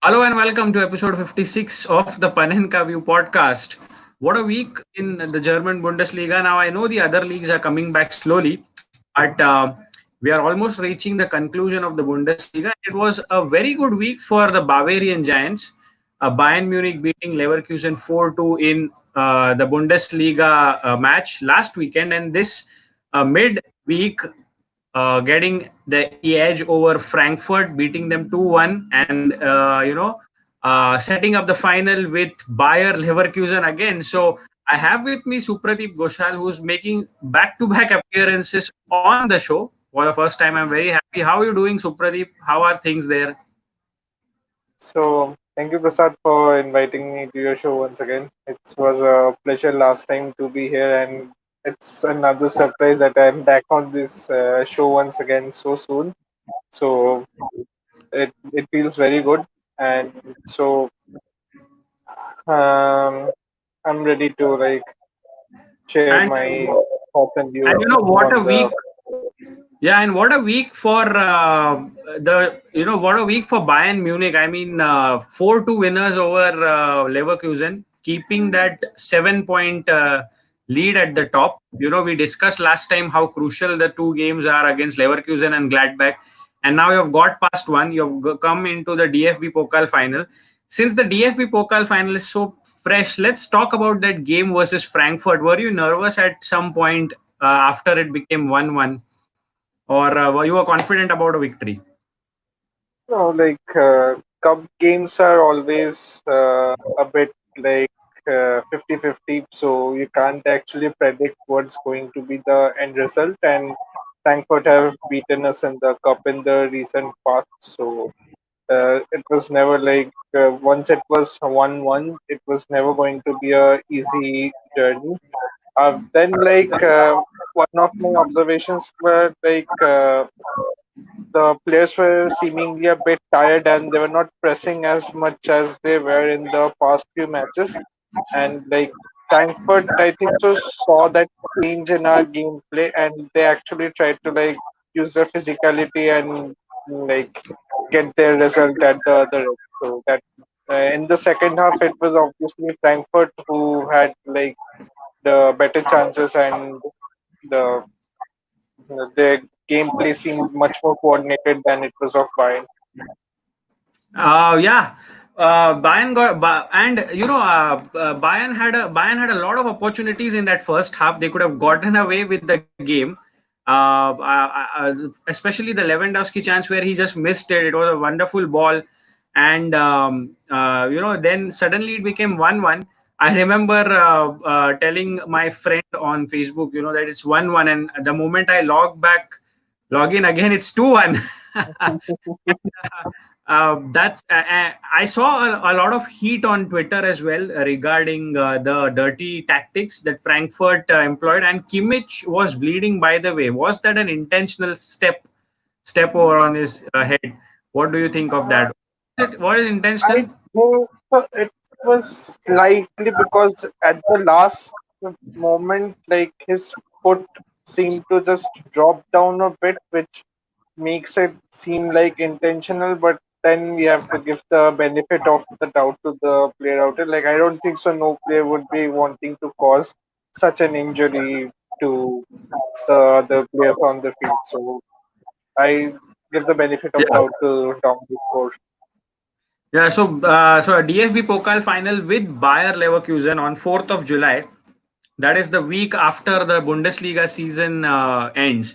Hello and welcome to episode 56 of the Panenka View podcast. What a week in the German Bundesliga. Now, I know the other leagues are coming back slowly, but we are almost reaching the conclusion of the Bundesliga. It was a very good week for the Bavarian Giants. Bayern Munich beating Leverkusen 4-2 in the Bundesliga match last weekend, and this mid-week getting the edge over Frankfurt, beating them 2-1, and setting up the final with Bayer Leverkusen again. So I have with me Suprodip Goshal, who's making back-to-back appearances on the show for the first time. I'm very happy. How are you doing, Supradip? How are things there? So, thank you, Prasad, for inviting me to your show once again. It was a pleasure last time to be here, and it's another surprise that I'm back on this show once again so soon. So, it feels very good, and so um, I'm ready to share And my thoughts and views and what a on week. the. Yeah, and what a week for what a week for Bayern Munich. I mean, 4-2 winners over Leverkusen, keeping that 7 point lead at the top. We discussed last time how crucial the two games are against Leverkusen and Gladbach, and now you've got past one. You've come into the DFB Pokal final. Since the DFB Pokal final is so fresh, let's talk about that game versus Frankfurt. Were you nervous at some point after it became 1-1? Or were you confident about a victory? Cup games are always a bit 50-50, so you can't actually predict what's going to be the end result. And Frankfurt have beaten us in the cup in the recent past, so it was never once it was 1-1, it was never going to be a easy journey. Then one of my observations were the players were seemingly a bit tired and they were not pressing as much as they were in the past few matches. And Frankfurt, I think so, saw that change in our gameplay and they actually tried to use their physicality and like get their result at the other end. So that in the second half, it was obviously Frankfurt who had the better chances and the their gameplay seemed much more coordinated than it was of Bayern. Yeah. Bayern got and Bayern had a lot of opportunities in that first half. They could have gotten away with the game, especially the Lewandowski chance where he just missed it. It was a wonderful ball, and then suddenly it became 1-1. I remember telling my friend on Facebook, that it's 1-1, and the moment I log in again, it's 2-1. That's I saw a lot of heat on Twitter as well regarding the dirty tactics that Frankfurt employed, and Kimmich was bleeding. By the way, was that an intentional step over on his head? What do you think of that? Was it I intentional? think it was slightly because at the last moment, his foot seemed to just drop down a bit, which makes it seem like intentional. But then we have to give the benefit of the doubt to the player out there. I don't think so. No player would be wanting to cause such an injury to the other players on the field. So I give the benefit of Yeah. doubt to Dominic Ford. Yeah, so a DFB Pokal final with Bayer Leverkusen on 4th of July. That is the week after the Bundesliga season ends.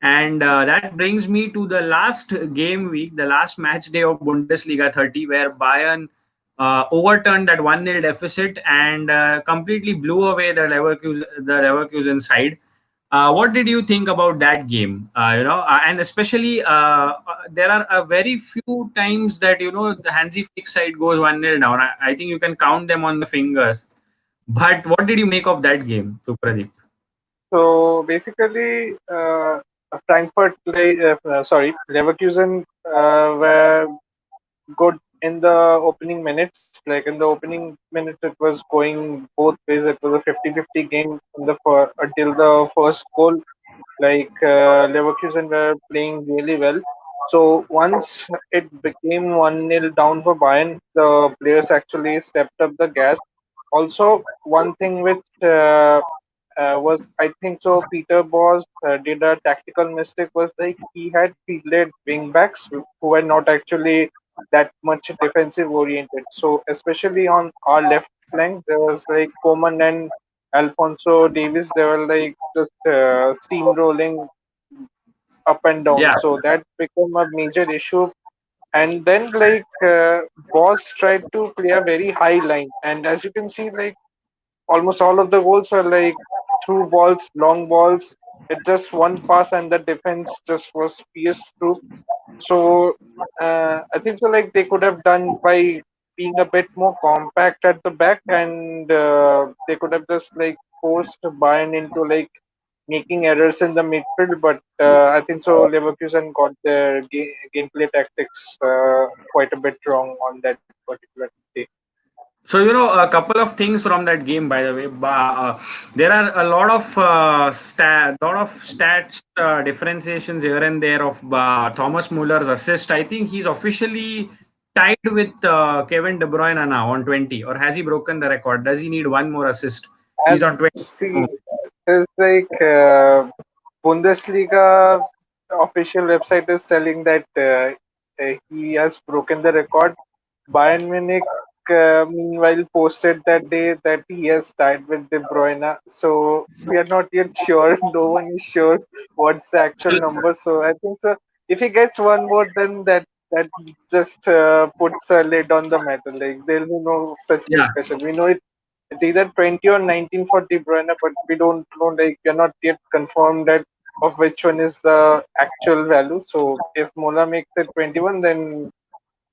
And that brings me to the last game week, the last match day of Bundesliga 30, where Bayern overturned that 1-0 deficit and completely blew away the Leverkusen side. What did you think about that game? And especially there are a very few times that the Hansi Flick side goes 1-0 down. I think you can count them on the fingers. But what did you make of that game, Supradeep? So basically, Leverkusen were good in the opening minutes. Like in the opening minutes, it was going both ways. It was a 50-50 game until the first goal. Leverkusen were playing really well, So once it became 1-0 down for Bayern, the players actually stepped up the gas. Also, one thing which was, I think so, Peter Bosz did a tactical mistake was like he had fielded wing backs who were not actually that much defensive oriented. So especially on our left flank, there was like Coman and Alfonso Davis. They were like just steamrolling up and down. Yeah. So that became a major issue. And then Boss tried to play a very high line, and as you can see, like almost all of the goals were like through balls, long balls. It just one pass, and the defense just was pierced through. So I think so. Like they could have done by being a bit more compact at the back, and they could have just like forced Bayern into like making errors in the midfield. But I think so. Leverkusen got their gameplay tactics quite a bit wrong on that particular day. So, a couple of things from that game, by the way. There are a lot of stats differentiations here and there of Thomas Muller's assist. I think he's officially tied with Kevin De Bruyne now on 20, or has he broken the record? Does he need one more assist? As He's on 20. see, there's Bundesliga official website is telling that he has broken the record. Bayern Munich, meanwhile, posted that day that he has tied with De Bruyne. So we are not yet sure. No one is sure what's the actual number. So I think so. If he gets one more, then that just puts a lid on the matter. Like there'll be no such Yeah. discussion. We know it's either 20 or 19 for De Bruyne, but we don't know. Like we're not yet confirmed that of which one is the actual value. So if Mola makes it 21, then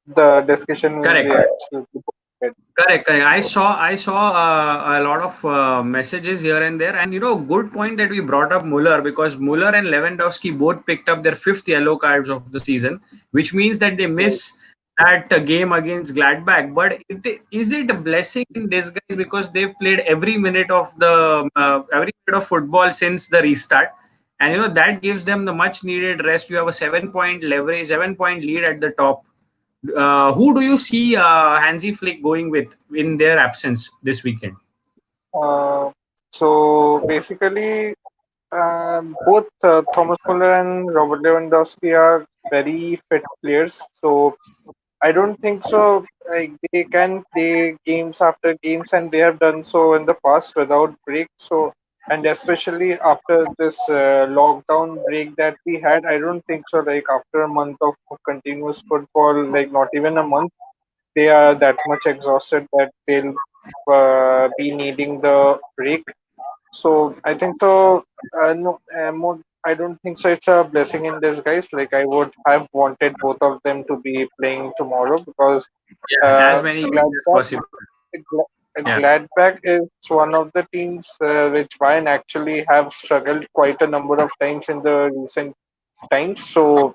the discussion will Correct. be absolutely perfect. Correct. I saw a lot of messages here and there, and good point that we brought up Muller, because Muller and Lewandowski both picked up their fifth yellow cards of the season, which means that they miss that game against Gladbach. But is it a blessing in disguise, because they've played every minute of football since the restart, and that gives them the much needed rest. You have a 7 point leverage, 7 point lead at the top. Who do you see Hansi Flick going with in their absence this weekend? Uh, so basically, both Thomas Muller and Robert Lewandowski are very fit players. So I don't think so. Like they can play games after games, and they have done so in the past without break. So, and especially after this lockdown break that we had, I don't think so. Like after a month of continuous football, like not even a month, they are that much exhausted that they'll be needing the break. So I think so. No, more, I don't think so. It's a blessing in disguise. Like I would have wanted both of them to be playing tomorrow because Yeah, as many games as Gladbach, possible. Yeah. Gladbach is one of the teams which Bayern actually have struggled quite a number of times in the recent times. So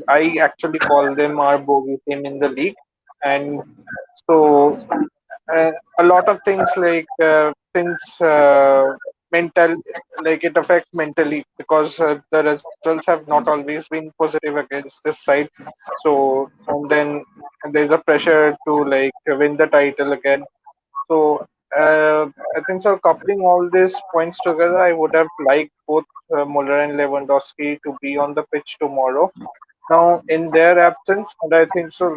I actually call them our bogey team in the league, and so a lot of things like since mental like it affects mentally because the results have not always been positive against this side, so and then there's a pressure to like win the title again. So I think so coupling all these points together, I would have liked both Muller and Lewandowski to be on the pitch tomorrow. Now in their absence, and I think so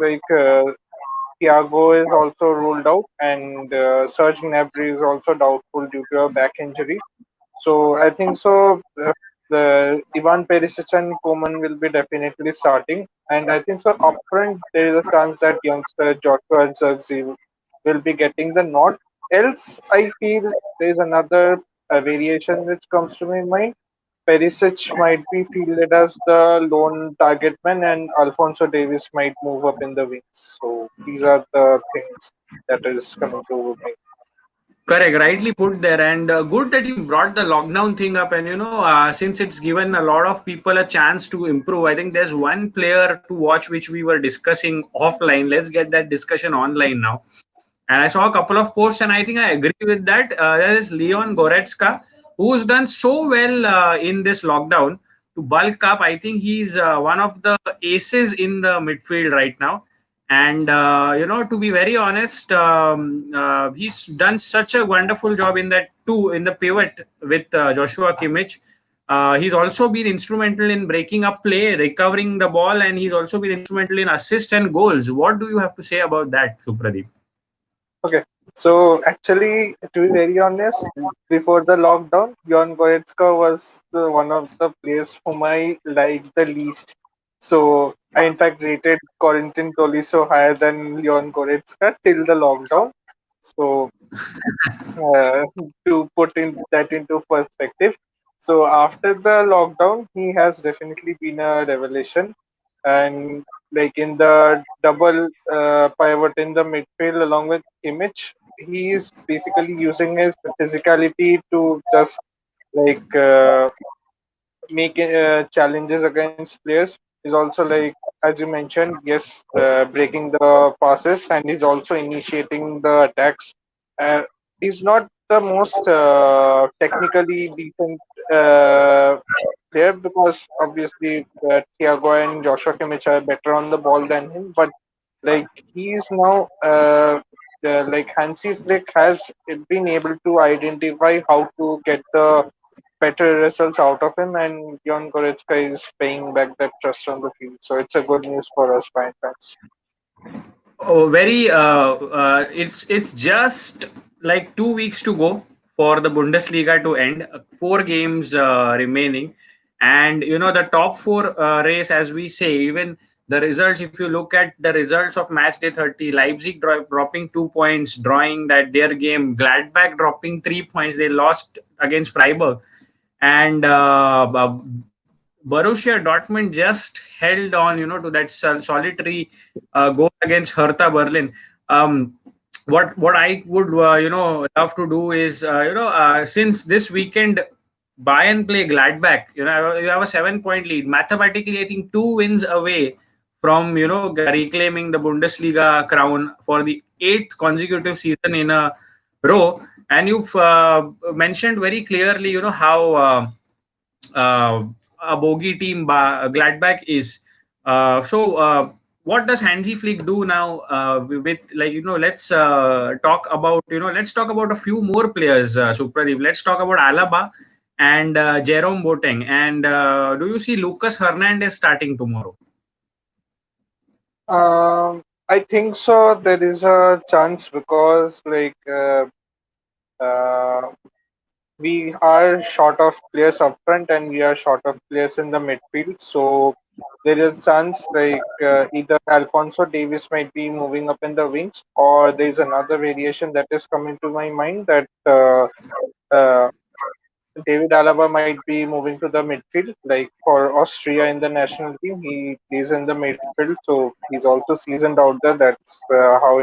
Thiago is also ruled out, and Serge Gnabry is also doubtful due to a back injury. So I think so. The Ivan Perisic and Koeman will be definitely starting, and I think so up front there is a chance that youngster Joshua Zirkzee will be getting the nod. Else, I feel there is another variation which comes to my mind. Perisic might be fielded as the lone target man, and Alfonso Davis might move up in the wings. So these are the things that is coming to me. Correct, rightly put there, and good that you brought the lockdown thing up. And since it's given a lot of people a chance to improve, I think there's one player to watch which we were discussing offline. Let's get that discussion online now. And I saw a couple of posts, and I think I agree with that. There is Leon Goretzka, who's done so well in this lockdown. to bulk up. I think he's one of the aces in the midfield right now. And to be very honest, he's done such a wonderful job in that too, in the pivot with Joshua Kimmich. He's also been instrumental in breaking up play, recovering the ball, and he's also been instrumental in assists and goals. What do you have to say about that, Supradeep? Okay. So actually, to be very honest, before the lockdown, Jon Goretzka was one of the players whom I liked the least. So I in fact rated Corentin Tolisso higher than Jon Goretzka till the lockdown. So uh, to put in that into perspective. So after the lockdown, he has definitely been a revelation, and like in the double pivot in the midfield along with Kimmich, he is basically using his physicality to just like make challenges against players. He's also like, as you mentioned, yes, breaking the passes, and he's also initiating the attacks. Uh, he's not the most technically decent player, because obviously Thiago and Joshua Kimmich are better on the ball than him. But like he's now like Hansi Flick has been able to identify how to get the better results out of him, and Jon Goretzka is paying back that trust on the field. So it's a good news for us Bayern fans. Oh, very. It's just like 2 weeks to go for the Bundesliga to end. 4 games remaining, and the top four race, as we say, even the results. If you look at the results of match day 30, Leipzig dropping 2 points, drawing that their game. Gladbach dropping 3 points. They lost against Freiburg, and Borussia Dortmund just held on, to that solitary goal against Hertha Berlin. What I would love to do is since this weekend Bayern play Gladbach, you have a 7 point lead. Mathematically, I think 2 wins away from reclaiming the Bundesliga crown for the 8th consecutive season in a row. And you've mentioned very clearly, how. A bogey team Gladbach is. What does Hansi Flick do now with like let's talk about a few more players, Supradeep. Let's talk about Alaba and Jerome Boateng. And do you see Lucas Hernandez starting tomorrow? I think so. There is a chance because uh, we are short of players up front and we are short of players in the midfield. So there is a chance either Alfonso Davis might be moving up in the wings, or there is another variation that is coming to my mind that uh, David Alaba might be moving to the midfield. Like for Austria in the national team, he plays in the midfield, so he's also seasoned out there. That's how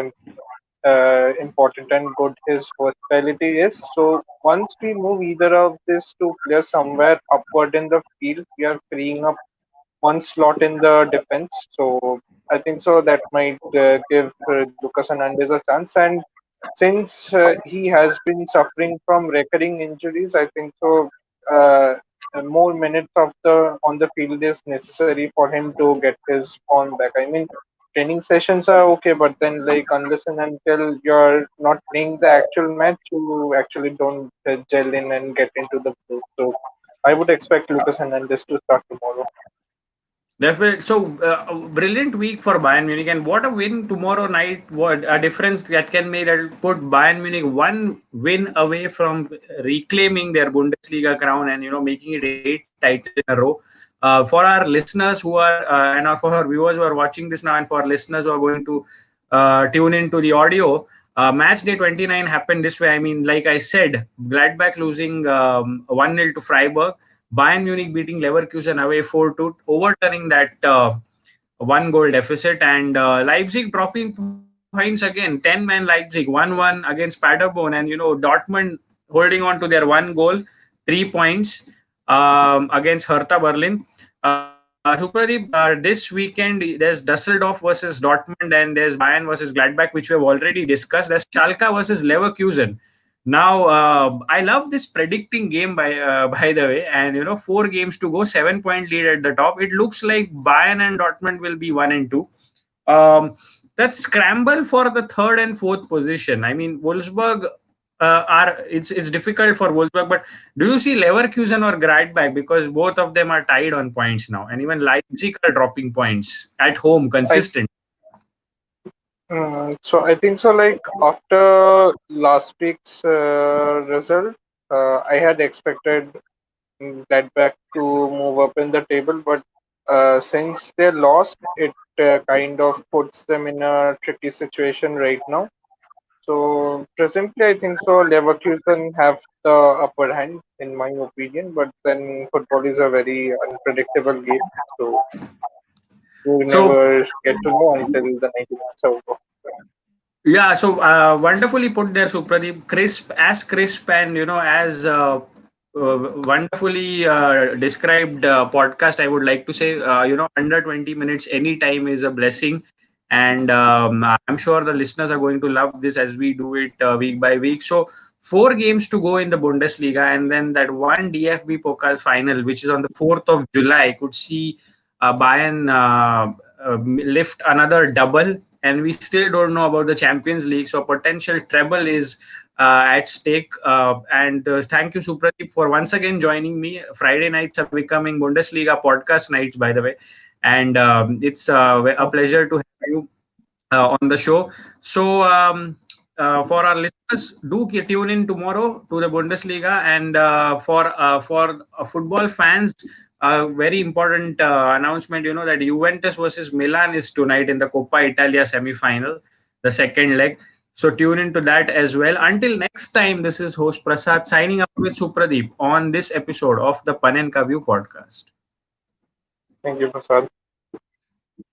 important and good his versatility is. So once we move either of these two players somewhere upward in the field, we are freeing up one slot in the defense. So I think so that might give Lucas Hernandez a chance. And since he has been suffering from recurring injuries, I think so. More minutes of the on the field is necessary for him to get his form back. I mean, training sessions are okay, but then like unless and until you're not playing the actual match, you actually don't gel in and get into the group. So I would expect Lucas Hernandez to start tomorrow. Definitely. So, a brilliant week for Bayern Munich, and what a win tomorrow night! What a difference that can make, that will put Bayern Munich one win away from reclaiming their Bundesliga crown and making it 8 titles in a row. For our listeners who are and for our viewers who are watching this now, and for our listeners who are going to tune into the audio, match day 29 happened this way. I mean, like I said, Gladbach losing 1-0 to Freiburg. Bayern Munich beating Leverkusen away 4-2, overturning that one goal deficit, and Leipzig dropping points again. 10-man Leipzig 1-1 against Paderborn, and Dortmund holding on to their one goal, 3 points against Hertha Berlin. Supradeep, this weekend there's Dusseldorf versus Dortmund, and there's Bayern versus Gladbach, which we have already discussed. There's Schalke versus Leverkusen. Now, I love this predicting game by the way, and 4 games to go, 7 point lead at the top. It looks like Bayern and Dortmund will be 1 and 2. Um, that scramble for the third and fourth position. I mean, Wolfsburg are it's difficult for Wolfsburg, but do you see Leverkusen or Gladbach, because both of them are tied on points now, and even Leipzig are dropping points at home I consistent. so I think so. Like after last week's result, I had expected Gladbach to move up in the table, but since they lost, it kind of puts them in a tricky situation right now. So presently, I think so. Leverkusen have the upper hand, in my opinion. But then football is a very unpredictable game, so you So never get to know until the 90 minutes are over. yeah, so wonderfully put there, Supradeep. Crisp, and as wonderfully described podcast. I would like to say, under 20 minutes, any time is a blessing, and I'm sure the listeners are going to love this as we do it week by week. So 4 games to go in the Bundesliga, and then that one DFB Pokal final, which is on the 4th of July, could see Bayern lift another double, and we still don't know about the Champions League. So potential treble is at stake. And thank you, Supradeep, for once again joining me. Friday nights are becoming Bundesliga podcast nights, by the way, and it's a pleasure to have you on the show. So for our listeners, do tune in tomorrow to the Bundesliga, and for football fans, very important announcement. You know that Juventus versus Milan is tonight in the Coppa Italia semi-final, the second leg. So tune into that as well. Until next time, this is host Prasad signing up with Supradeep on this episode of the Panenka View podcast. Thank you, Prasad.